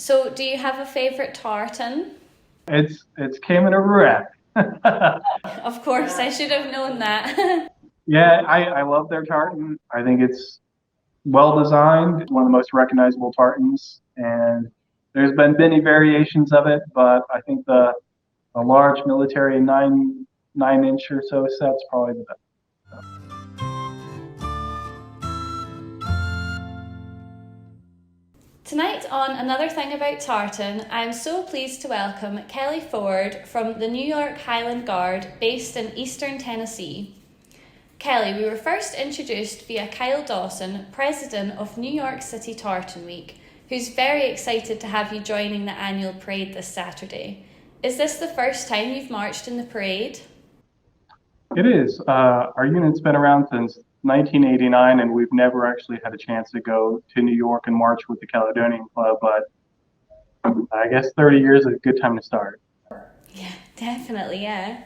So, do you have a favourite tartan? It's Cayman over rat. Of course, I should have known that. Yeah, I love their tartan. I think it's well designed, one of the most recognizable tartans, and there's been many variations of it, but I think the a large military nine inch or so set's probably the best. Tonight on Another Thing About Tartan, I am so pleased to welcome Kelly Ford from the New York Highland Guard based in eastern Tennessee. Kelly, we were first introduced via Kyle Dawson, president of New York City Tartan Week, who's very excited to have you joining the annual parade this Saturday. Is this the first time you've marched in the parade? It is. Our unit's been around since 1989, and we've never actually had a chance to go to New York and march with the Caledonian Club, but I guess 30 years is a good time to start. Yeah, definitely, yeah.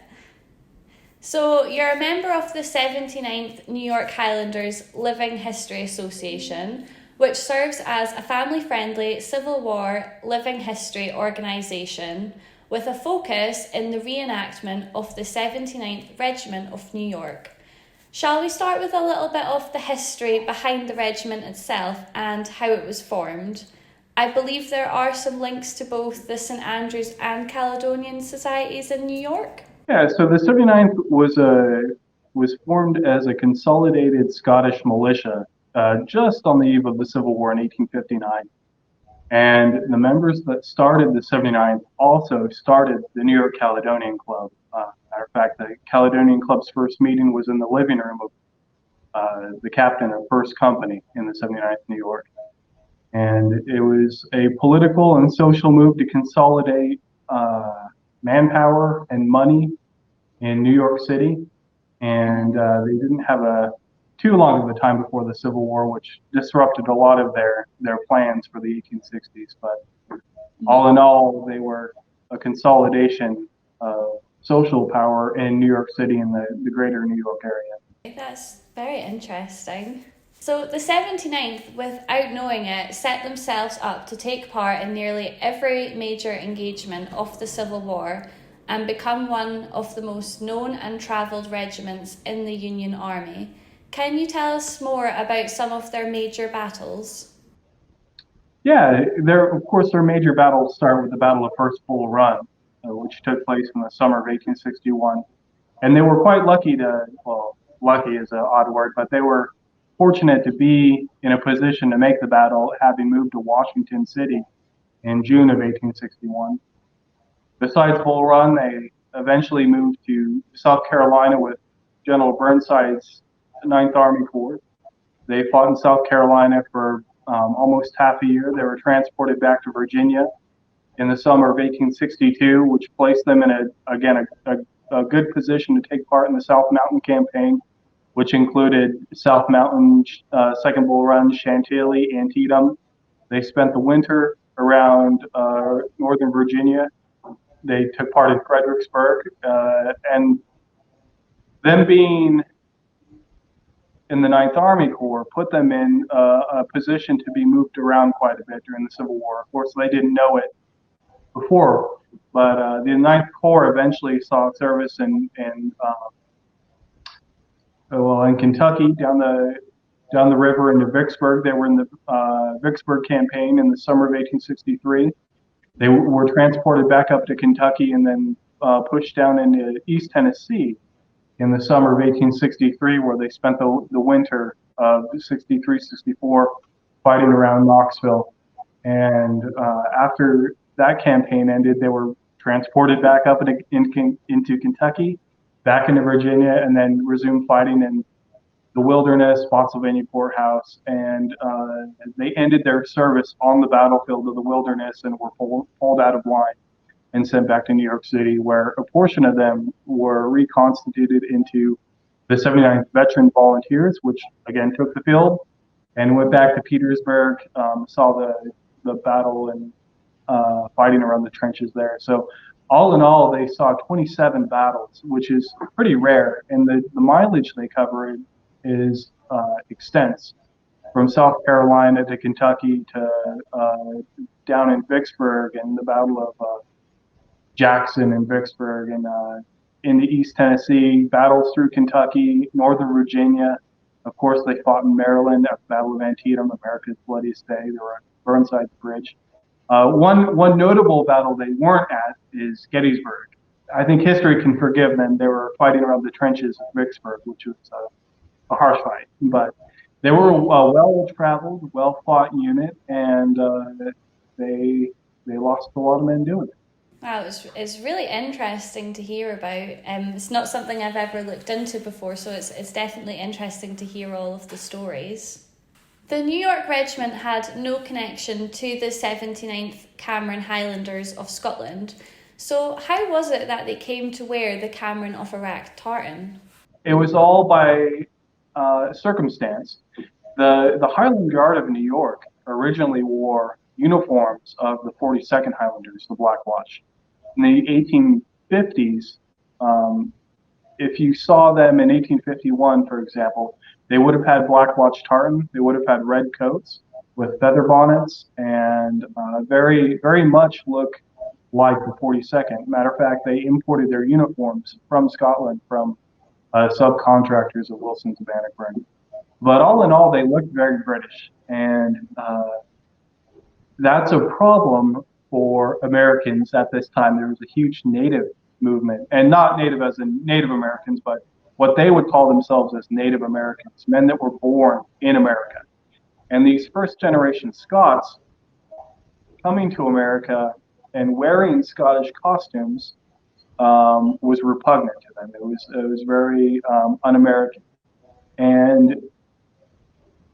So, you're a member of the 79th New York Highlanders Living History Association, which serves as a family friendly Civil War living history organisation with a focus in the reenactment of the 79th Regiment of New York. Shall we start with a little bit of the history behind the regiment itself and how it was formed? I believe there are some links to both the St Andrews and Caledonian societies in New York. Yeah, so the 79th was formed as a consolidated Scottish militia just on the eve of the Civil War in 1859. And the members that started the 79th also started the New York Caledonian Club. Matter of fact, the Caledonian Club's first meeting was in the living room of the captain of First Company in the 79th New York. And it was a political and social move to consolidate manpower and money in New York City. And they didn't have a too long of a time before the Civil War, which disrupted a lot of their plans for the 1860s. But all in all, they were a consolidation of social power in New York City and the greater New York area. That's very interesting. So the 79th, without knowing it, set themselves up to take part in nearly every major engagement of the Civil War and become one of the most known and travelled regiments in the Union Army. Can you tell us more about some of their major battles? Yeah, of course, their major battles start with the Battle of First Bull Run, which took place in the summer of 1861. And they were quite lucky well, lucky is an odd word, but they were fortunate to be in a position to make the battle, having moved to Washington City in June of 1861. Besides Bull Run, they eventually moved to South Carolina with General Burnside's Ninth Army Corps. They fought in South Carolina for almost half a year. They were transported back to Virginia in the summer of 1862, which placed them in a good position to take part in the South Mountain Campaign, which included South Mountain, Second Bull Run, Chantilly, Antietam. They spent the winter around northern Virginia. They took part in Fredericksburg, and them being in the Ninth Army Corps put them in a position to be moved around quite a bit during the Civil War. Of course, they didn't know it before, but the Ninth Corps eventually saw service in Kentucky down the river into Vicksburg. They were in the Vicksburg campaign in the summer of 1863. They were transported back up to Kentucky and then pushed down into East Tennessee in the summer of 1863, where they spent the winter of 63, 64 fighting around Knoxville. And after that campaign ended, they were transported back up into Kentucky, back into Virginia, and then resumed fighting in the Wilderness, Spotsylvania Courthouse, and they ended their service on the battlefield of the Wilderness and were pulled out of line and sent back to New York City, where a portion of them were reconstituted into the 79th Veteran Volunteers, which again took the field and went back to Petersburg, saw the battle and fighting around the trenches there. So all in all, they saw 27 battles, which is pretty rare, and the mileage they covered is extensive. from South Carolina to Kentucky to down in Vicksburg and the Battle of Jackson and Vicksburg and into East Tennessee, battles through Kentucky, Northern Virginia. Of course, they fought in Maryland at the Battle of Antietam, America's bloodiest day. They were at Burnside's Bridge. One notable battle they weren't at is Gettysburg. I think history can forgive them. They were fighting around the trenches of Vicksburg, which was a harsh fight. But they were a well-traveled, well-fought unit, and they lost a lot of men doing it. Wow, it's really interesting to hear about. It's not something I've ever looked into before, so it's definitely interesting to hear all of the stories. The New York Regiment had no connection to the 79th Cameron Highlanders of Scotland. So how was it that they came to wear the Cameron of Iraq tartan? It was all by circumstance. The Highland Guard of New York originally wore uniforms of the 42nd Highlanders, the Black Watch. In the 1850s, if you saw them in 1851, for example, they would have had Black Watch tartan. They would have had red coats with feather bonnets and very, very much look like the 42nd. Matter of fact, they imported their uniforms from Scotland from subcontractors of Wilson's of Bannockburn. But all in all, they looked very British. And that's a problem for Americans at this time. There was a huge Native movement, and not Native as in Native Americans, but what they would call themselves as Native Americans, men that were born in America. And these first generation Scots coming to America and wearing Scottish costumes was repugnant to them. It was very un-American. And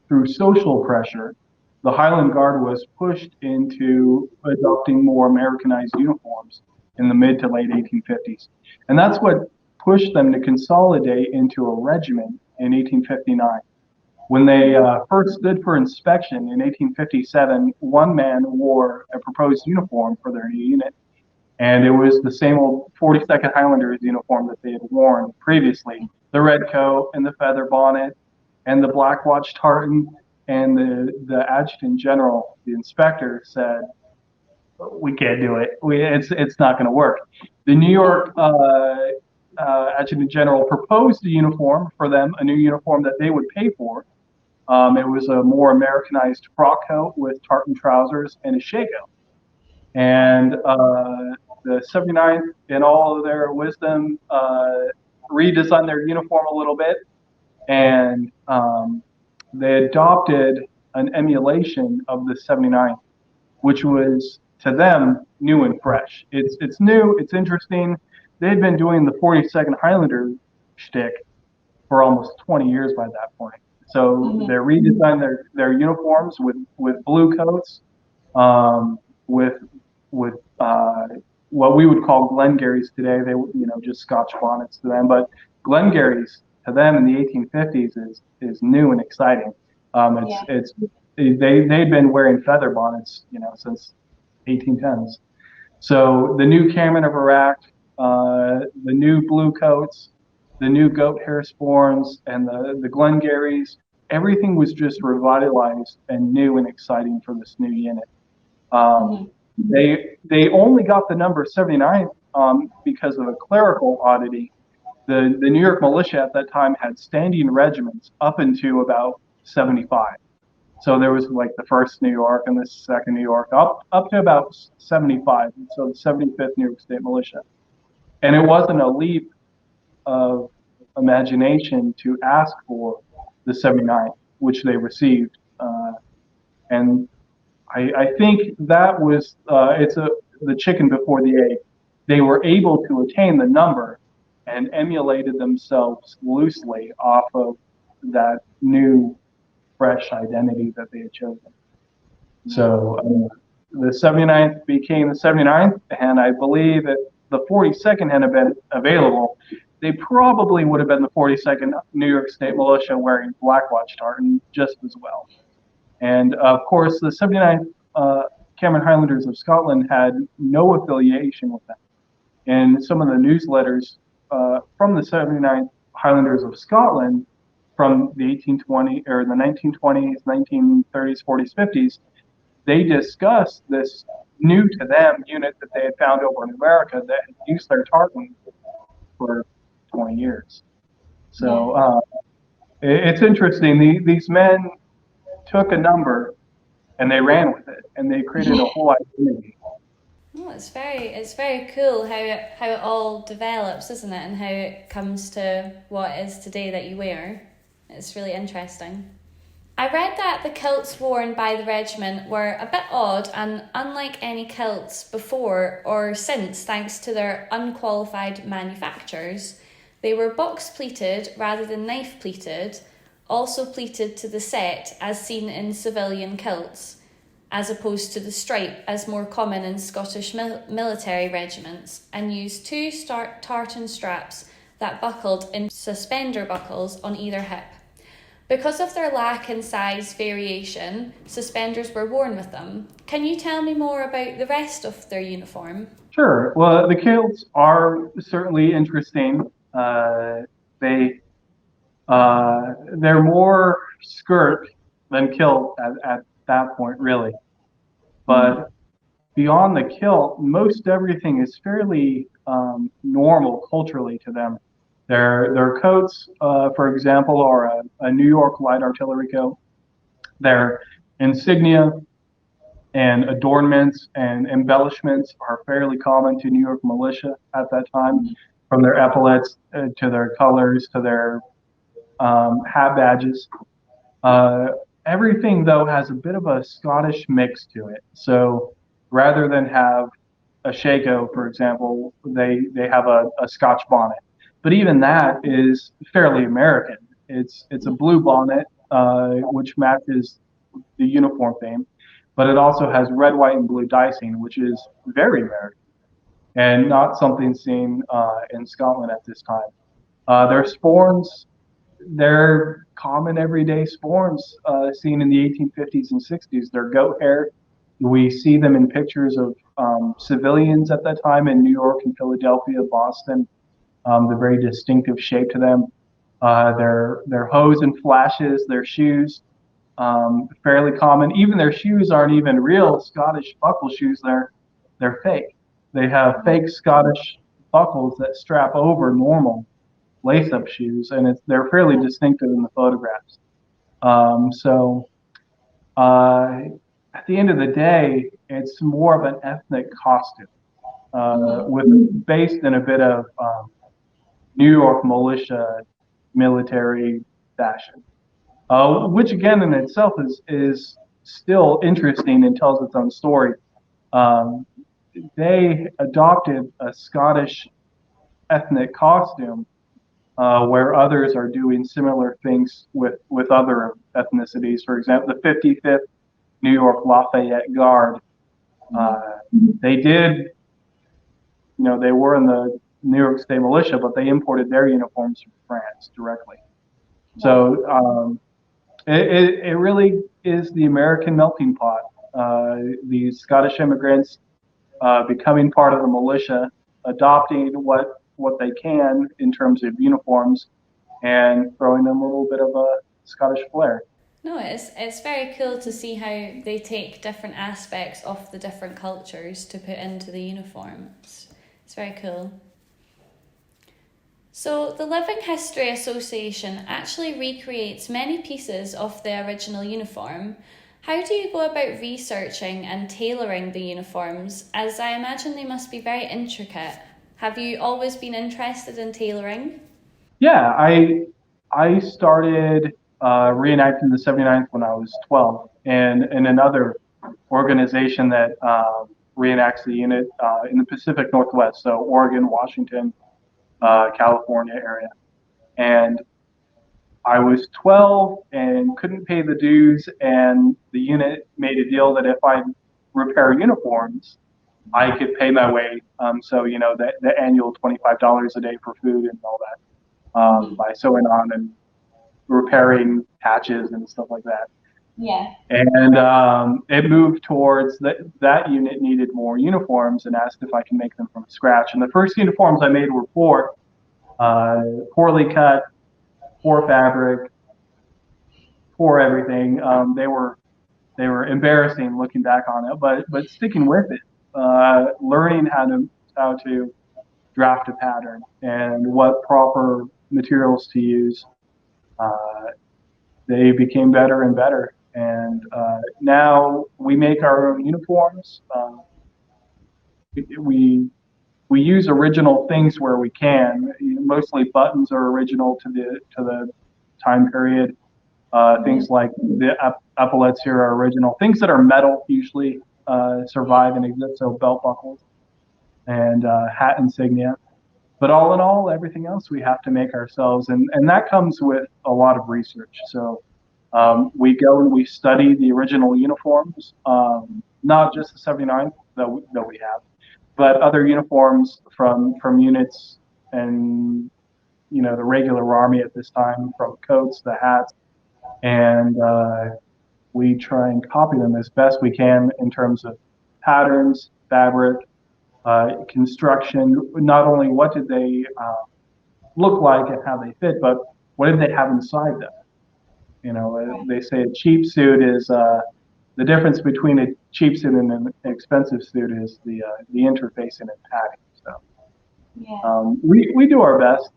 through social pressure, the Highland Guard was pushed into adopting more Americanized uniforms in the mid to late 1850s. And that's what pushed them to consolidate into a regiment in 1859. When they first stood for inspection in 1857, one man wore a proposed uniform for their new unit. And it was the same old 42nd Highlanders uniform that they had worn previously. The red coat and the feather bonnet and the Black Watch tartan. And the adjutant general, the inspector, said, "We can't do it. It's not going to work." The New York adjutant general proposed a uniform for them, a new uniform that they would pay for. It was a more Americanized frock coat with tartan trousers and a shako. And the 79th, in all of their wisdom, redesigned their uniform a little bit, and they adopted an emulation of the 79th, which was to them new and fresh. It's new, it's interesting. They'd been doing the 42nd Highlander shtick for almost 20 years by that point. So they redesigned their uniforms with blue coats, with what we would call Glengarries today. They just Scotch bonnets to them, but Glengarries to them in the 1850s is new and exciting. They'd been wearing feather bonnets since 1810s. So the new Cameron of Iraq, the new blue coats, the new goat hair sporns, and the Glengarries, everything was just revitalized and new and exciting for this new unit. They only got the number 79 because of a clerical oddity. The New York militia at that time had standing regiments up into about 75. So there was like the 1st New York and the 2nd New York, up to about 75. So the 75th New York State Militia. And it wasn't a leap of imagination to ask for the 79th, which they received. And I think that was, the chicken before the egg. They were able to attain the number and emulated themselves loosely off of that new, fresh identity that they had chosen. So the 79th became the 79th, and I believe if the 42nd had been available, they probably would have been the 42nd New York State Militia wearing Black Watch tartan just as well. And of course, the 79th Cameron Highlanders of Scotland had no affiliation with them. And some of the newsletters from the 79th Highlanders of Scotland from the 1820 or the 1920s, 1930s, 40s, 50s, they discussed this new to them unit that they had found over in America that had used their tartan for 20 years. Yeah. So it's interesting. These men took a number and they ran with it, and they created a whole identity. Oh, it's very cool how it all develops, isn't it, and how it comes to what it is today that you wear. It's really interesting. I read that the kilts worn by the regiment were a bit odd and unlike any kilts before or since, thanks to their unqualified manufacturers. They were box pleated rather than knife pleated, also pleated to the set as seen in civilian kilts, as opposed to the stripe as more common in Scottish military regiments, and used two tartan straps that buckled in suspender buckles on either hip. Because of their lack in size variation, suspenders were worn with them. Can you tell me more about the rest of their uniform? Sure. Well, the kilts are certainly interesting. They they're more skirt than kilt at that point, really. But beyond the kilt, most everything is fairly normal culturally to them. Their coats, for example, are a New York light artillery coat. Their insignia and adornments and embellishments are fairly common to New York militia at that time, from their epaulets to their colors to their hat badges. Uh, Everything, though, has a bit of a Scottish mix to it. So rather than have a shako, for example, they have a Scotch bonnet. But even that is fairly American. It's a blue bonnet, which matches the uniform theme, but it also has red, white, and blue dicing, which is very American and not something seen in Scotland at this time. Their sporns, they're common everyday sporns seen in the 1850s and 60s. They're goat hair. We see them in pictures of civilians at that time in New York and Philadelphia, Boston. The very distinctive shape to them. Their hose and flashes, their shoes, fairly common. Even their shoes aren't even real Scottish buckle shoes. They're fake. They have fake Scottish buckles that strap over normal lace-up shoes, and they're fairly distinctive in the photographs. So at the end of the day, it's more of an ethnic costume, with based in a bit of New York militia military fashion, which again in itself is still interesting and tells its own story. Um, they adopted a Scottish ethnic costume where others are doing similar things with other ethnicities. For example, the 55th New York Lafayette Guard, uh, they did, they were in the New York State Militia, but they imported their uniforms from France directly. So it really is the American melting pot. These Scottish immigrants becoming part of the militia, adopting what they can in terms of uniforms, and throwing them a little bit of a Scottish flair. No, it's very cool to see how they take different aspects of the different cultures to put into the uniform. It's very cool. So, the Living History Association actually recreates many pieces of the original uniform. How do you go about researching and tailoring the uniforms, as I imagine they must be very intricate? Have you always been interested in tailoring? Yeah, I started reenacting the 79th when I was 12, and in another organization that reenacts the unit in the Pacific Northwest, so Oregon, Washington, California area. And I was 12 and couldn't pay the dues, and the unit made a deal that if I repair uniforms, I could pay my way. So, the annual $25 a day for food and all that, by sewing on and repairing patches and stuff like that. Yeah. And it moved towards that unit needed more uniforms and asked if I can make them from scratch. And the first uniforms I made were poorly cut, poor fabric, for everything. They were embarrassing looking back on it, but sticking with it, learning how to draft a pattern and what proper materials to use. Uh, they became better and better, and now we make our own uniforms. We we use original things where we can. Mostly buttons are original to the time period. Things like the epaulets here are original. Things that are metal usually survive and exist. So belt buckles and hat insignia. But all in all, everything else we have to make ourselves, and that comes with a lot of research. So we go and we study the original uniforms, not just the 79th that we have, but other uniforms from units and the regular army at this time, from coats, the hats, and we try and copy them as best we can in terms of patterns, fabric, construction. Not only what did they look like and how they fit, but what did they have inside them? They say a cheap suit is the difference between a cheap suit and an expensive suit is the interfacing and padding. So Yeah. we do our best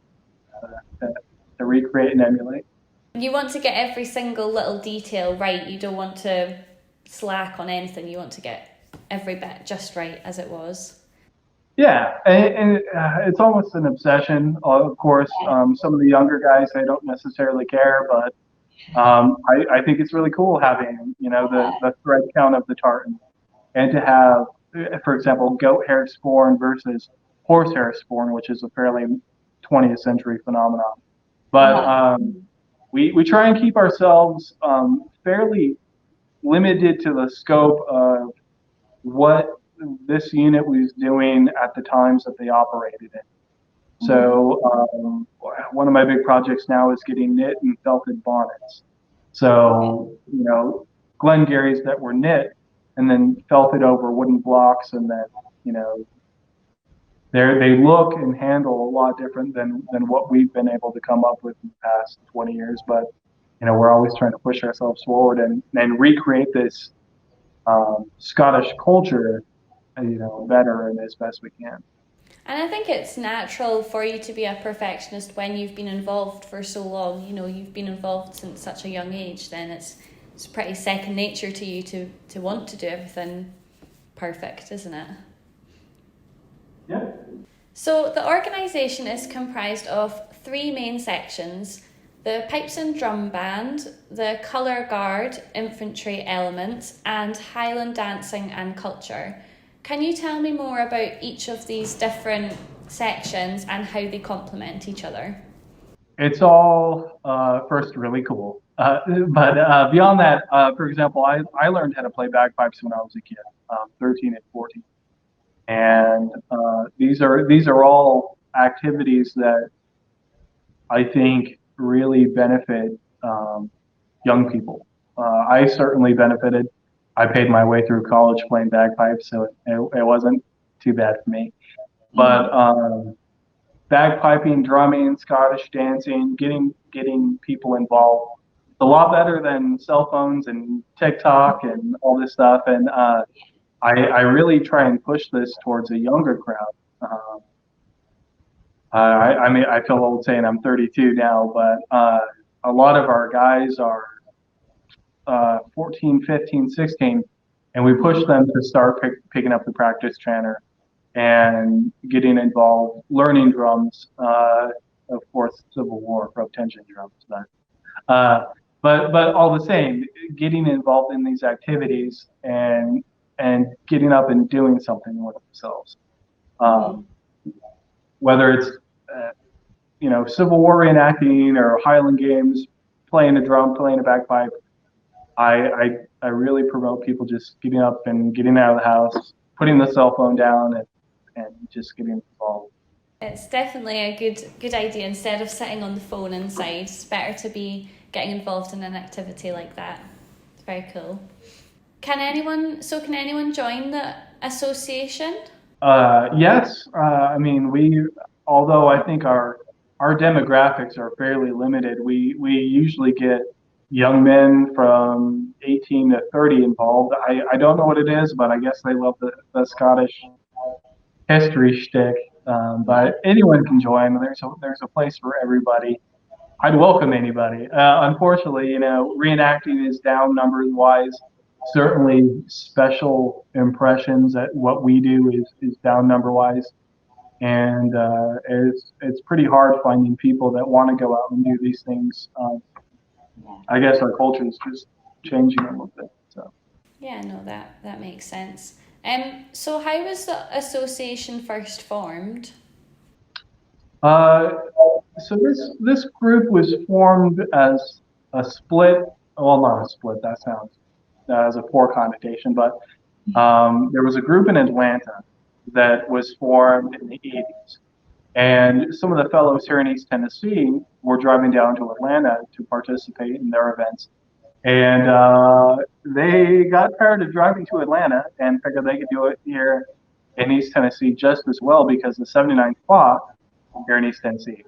to recreate and emulate. You want to get every single little detail right. You don't want to slack on anything. You want to get every bit just right as it was. Yeah, and it's almost an obsession. Of course, some of the younger guys they don't necessarily care, but I think it's really cool having the thread count of the tartan, and to have, for example, goat hair sporn versus horsehair sporn, which is a fairly 20th century phenomenon. But we try and keep ourselves fairly limited to the scope of what this unit was doing at the times that they operated in. So one of my big projects now is getting knit and felted bonnets. So Glengarries that were knit and then felted over wooden blocks, and then you know they look and handle a lot different than what we've been able to come up with in the past 20 years. But we're always trying to push ourselves forward and recreate this Scottish culture, better and as best we can. And I think it's natural for you to be a perfectionist when you've been involved for so long. You've been involved since such a young age. Then it's pretty second nature to you to want to do everything perfect, isn't it? Yeah. So the organisation is comprised of three main sections: the pipes and drum band, the colour guard, infantry elements, and Highland dancing and culture. Can you tell me more about each of these different sections and how they complement each other? It's all first really cool. But beyond that, for example, I learned how to play bagpipes when I was a kid, 13 and 14. And these are all activities that I think really benefit young people. I certainly benefited. I paid my way through college playing bagpipes, so it wasn't too bad for me. But bagpiping, drumming, Scottish dancing, getting people involved, it's a lot better than cell phones and TikTok and all this stuff. And I really try and push this towards a younger crowd. I mean, I feel old saying I'm 32 now, but a lot of our guys are 14, 15, 16, and we push them to start picking up the practice chanter and getting involved, learning drums, of course, Civil War, rope tension drums. But all the same, getting involved in these activities and getting up and doing something with themselves. Whether it's Civil War reenacting or Highland games, playing a drum, playing a bagpipe, I really promote people just getting up and getting out of the house, putting the cell phone down, and just getting involved. It's definitely a good idea. Instead of sitting on the phone inside, it's better to be getting involved in an activity like that. It's very cool. Can anyone join the association? Yes, I mean although I think our demographics are fairly limited, we usually get young men from 18 to 30 involved. I don't know what it is, but I guess they love the Scottish history shtick. Yeah. But anyone can join. There's a place for everybody. I'd welcome anybody. Unfortunately, reenacting is down numbers wise. Certainly, special impressions at what we do is down number wise, and it's pretty hard finding people that want to go out and do these things. Yeah. I guess our culture is just changing a little bit. So. Yeah, no, that makes sense. So how was the association first formed? Uh, so this group was formed as a split. Well, not a split. That sounds as a poor connotation, but there was a group in Atlanta that was formed in the 80s. And some of the fellows here in East Tennessee were driving down to Atlanta to participate in their events. And they got tired of driving to Atlanta and figured they could do it here in East Tennessee just as well because the 79th fought here in East Tennessee.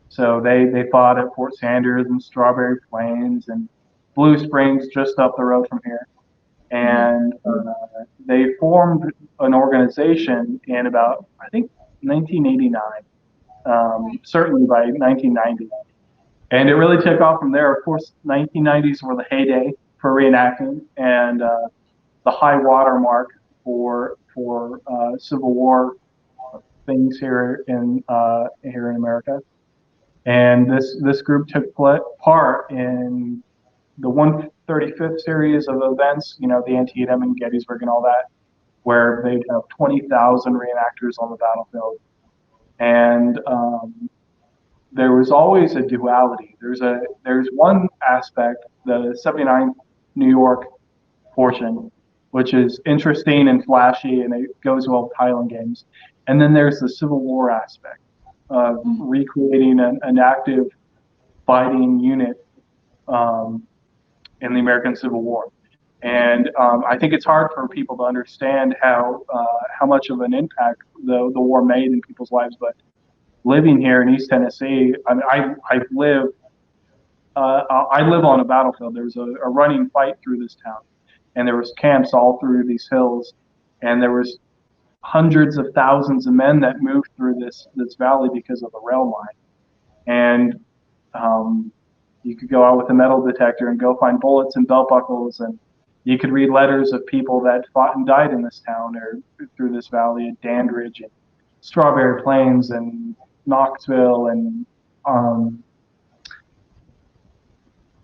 So they fought at Fort Sanders and Strawberry Plains and Blue Springs just up the road from here. Mm-hmm. And they formed an organization in about, I think, 1989, certainly by 1990. And it really took off from there. Of course, 1990s were the heyday for reenacting and the high water mark for Civil War things here in America. And this group took part in the 135th series of events, the Antietam and Gettysburg and all that, where they'd have 20,000 reenactors on the battlefield. And there was always a duality. There's one aspect, the 79th New York portion, which is interesting and flashy, and it goes well with Highland games. And then there's the Civil War aspect of recreating an active fighting unit um, in the American Civil War. And I think it's hard for people to understand how much of an impact the war made in people's lives. But living here in East Tennessee, I live on a battlefield. There's a running fight through this town, and there was camps all through these hills, and there was hundreds of thousands of men that moved through this valley because of the rail line. And you could go out with a metal detector and go find bullets and belt buckles, and you could read letters of people that fought and died in this town or through this valley at Dandridge and Strawberry Plains and Knoxville and um,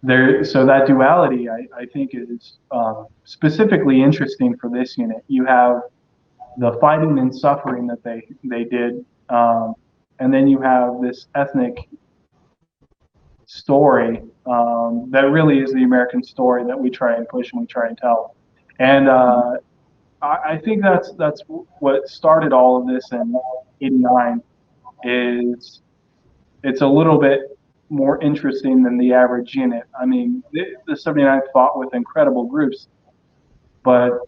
there. So that duality, I think, is specifically interesting for this unit. You have the fighting and suffering that they did, and then you have this ethnic story that really is the American story that we try and push and we try and tell. And I think that's what started all of this in '89. Is it's a little bit more interesting than the average unit. I mean, the 79th fought with incredible groups, but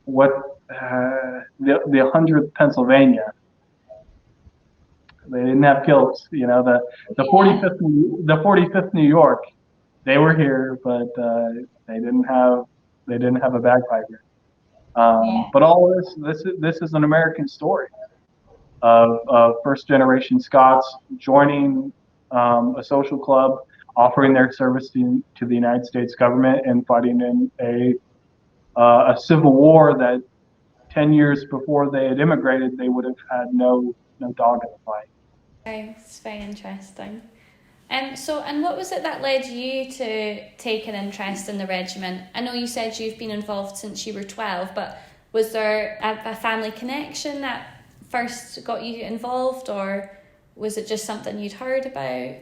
what the 100th Pennsylvania, they didn't have kilts. The Yeah. 45th New York, they were here, but they didn't have a bagpiper. Yeah. But all this is an American story of first generation Scots joining a social club, offering their service to the United States government, and fighting in a civil war that 10 years before they had immigrated, they would have had no dog in the fight. Okay, it's very interesting. And what was it that led you to take an interest in the regiment? I know you said you've been involved since you were 12, but was there a family connection that first got you involved, or was it just something you'd heard about?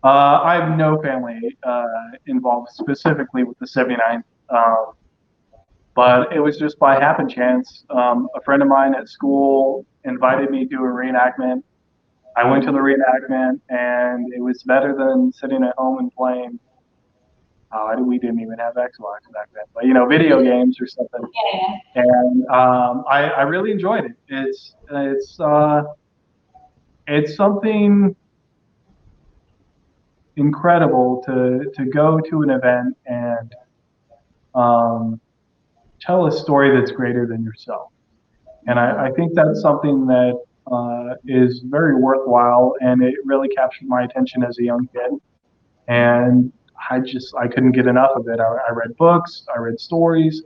I have no family involved specifically with the 79th, but it was just by happen chance. A friend of mine at school invited me to a reenactment. I went to the reenactment, and it was better than sitting at home and playing. We didn't even have Xbox back then, but video games or something. Yeah. And I really enjoyed it. It's something incredible to go to an event and um, tell a story that's greater than yourself. And I think that's something that is very worthwhile, and it really captured my attention as a young kid. And I couldn't get enough of it. I read books, I read stories,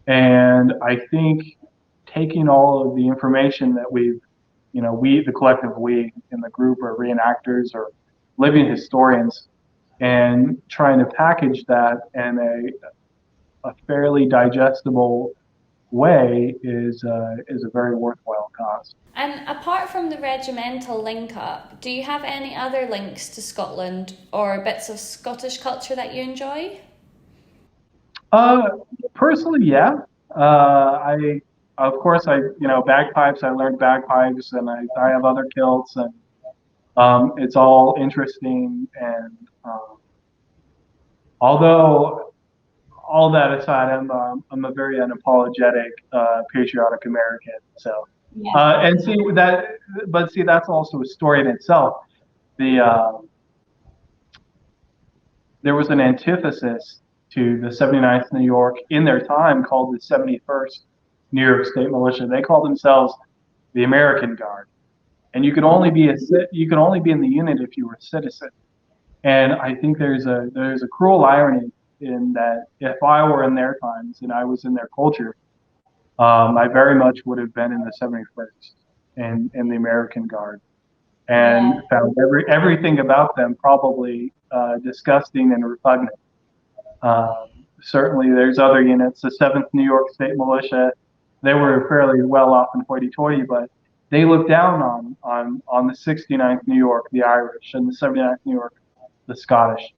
and I think taking all of the information that the collective we in the group are reenactors or living historians, and trying to package that in a fairly digestible way is a very worthwhile cause. And apart from the regimental link up, do you have any other links to Scotland or bits of Scottish culture that you enjoy? Uh, Personally, yeah. I of course bagpipes. I learned bagpipes, and I have other kilts, and it's all interesting. And although all that aside, I'm a very unapologetic patriotic American. So Yeah. and see that, but see that's also a story in itself. The There was an antithesis to the 79th New York in their time called the 71st New York State Militia. They called themselves the American Guard, and you could only be in the unit if you were a citizen. And I think there's a cruel irony in that if I were in their times and I was in their culture, I very much would have been in the 71st and in the American Guard, and Yeah. found everything about them probably disgusting and repugnant. Certainly, there's other units. The 7th New York State Militia, they were fairly well off in hoity-toity, but they looked down on the 69th New York, the Irish, and the 79th New York, the Scottish.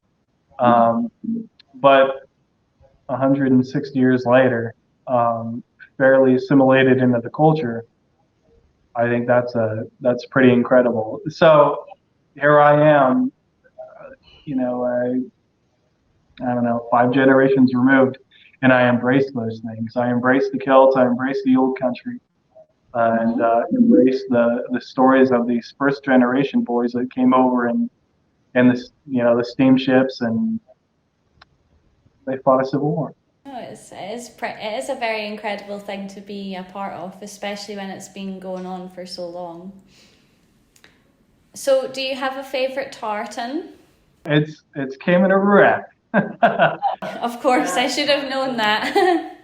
Um, but 160 years later, fairly assimilated into the culture, I think that's pretty incredible. So here I am, you know, I don't know, 5 generations removed, and I embrace those things. I embrace the Celts. I embrace the old country, and embrace the stories of these first generation boys that came over and the steamships, and they fought a civil war. No, it is a very incredible thing to be a part of, especially when it's been going on for so long. So, do you have a favourite tartan? It's Cayman or Iraq. Of course, I should have known that.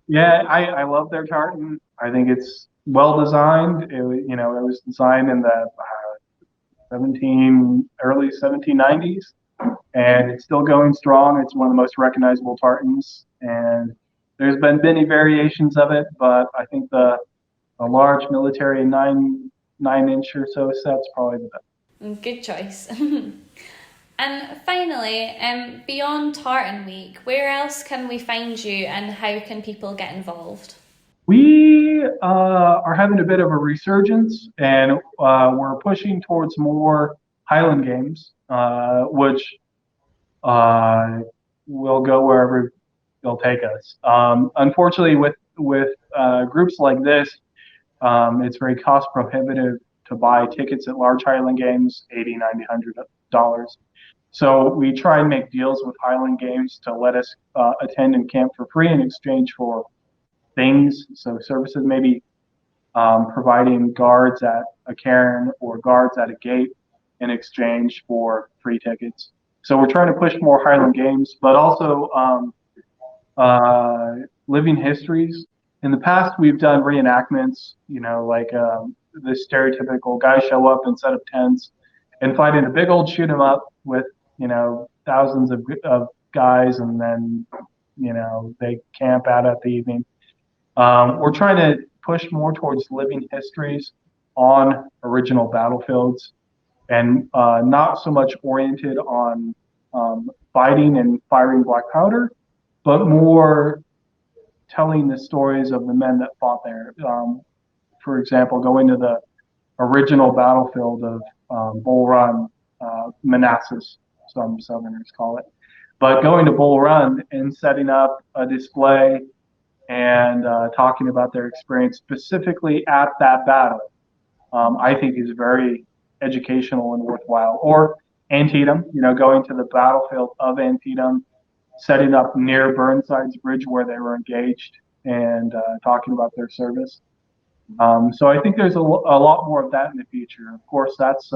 Yeah, I love their tartan. I think it's well designed. It was designed in the early 1790s, and it's still going strong. It's one of the most recognizable tartans, and there's been many variations of it, but I think the a large military 9 inch or so set's probably the best. Good choice. And finally, beyond Tartan Week, where else can we find you and how can people get involved? We are having a bit of a resurgence, and we're pushing towards more Highland games, which uh, will go wherever they'll take us. Unfortunately, with groups like this, it's very cost prohibitive to buy tickets at large Highland games, 80, 90, $100. So we try and make deals with Highland Games to let us attend and camp for free in exchange for things. So services, maybe providing guards at a cairn or guards at a gate in exchange for free tickets. So we're trying to push more Highland Games, but also living histories. In the past, we've done reenactments, like the stereotypical guys show up and set up tents and fight in a big old shoot 'em up with, thousands of guys, and then, they camp out at the evening. We're trying to push more towards living histories on original battlefields, and not so much oriented on fighting and firing black powder, but more telling the stories of the men that fought there. For example, going to the original battlefield of Bull Run, Manassas, some Southerners call it. But going to Bull Run and setting up a display and talking about their experience specifically at that battle, I think is very educational and worthwhile. Or Antietam, going to the battlefield of Antietam, setting up near Burnside's Bridge where they were engaged, and talking about their service. So I think there's a lot more of that in the future. Of course, that's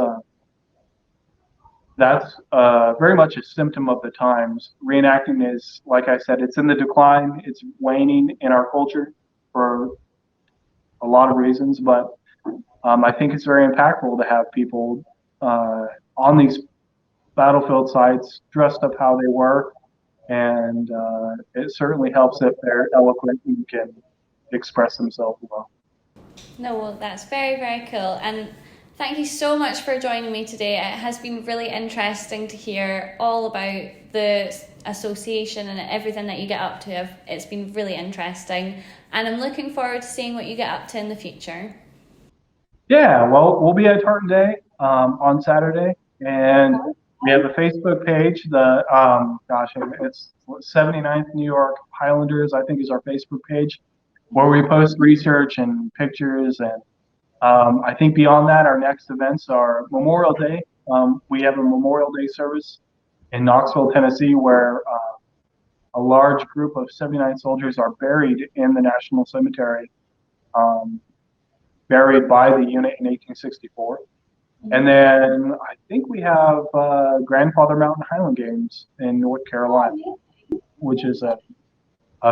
very much a symptom of the times. Reenacting is, like I said, it's in the decline. It's waning in our culture for a lot of reasons, but I think it's very impactful to have people on these battlefield sites dressed up how they were, and it certainly helps if they're eloquent and can express themselves well. No, well, that's very, very cool. And thank you so much for joining me today. It has been really interesting to hear all about the association and everything that you get up to. It's been really interesting. And I'm looking forward to seeing what you get up to in the future. Yeah, well, we'll be at Tartan Day on Saturday, and we have a Facebook page. It's 79th New York Highlanders, I think, is our Facebook page, where we post research and pictures. And I think beyond that, our next events are Memorial Day. We have a Memorial Day service in Knoxville, Tennessee, where a large group of 79 soldiers are buried in the National Cemetery. Buried by the unit in 1864. And then I think we have Grandfather Mountain Highland Games in North Carolina, which is a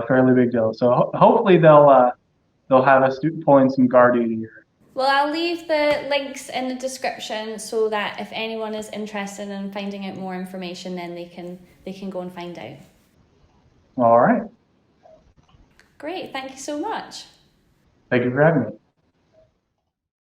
fairly big deal. So hopefully they'll have us pulling some guard duty here. Well, I'll leave the links in the description so that if anyone is interested in finding out more information, then they can go and find out. All right. Great, thank you so much. Thank you for having me.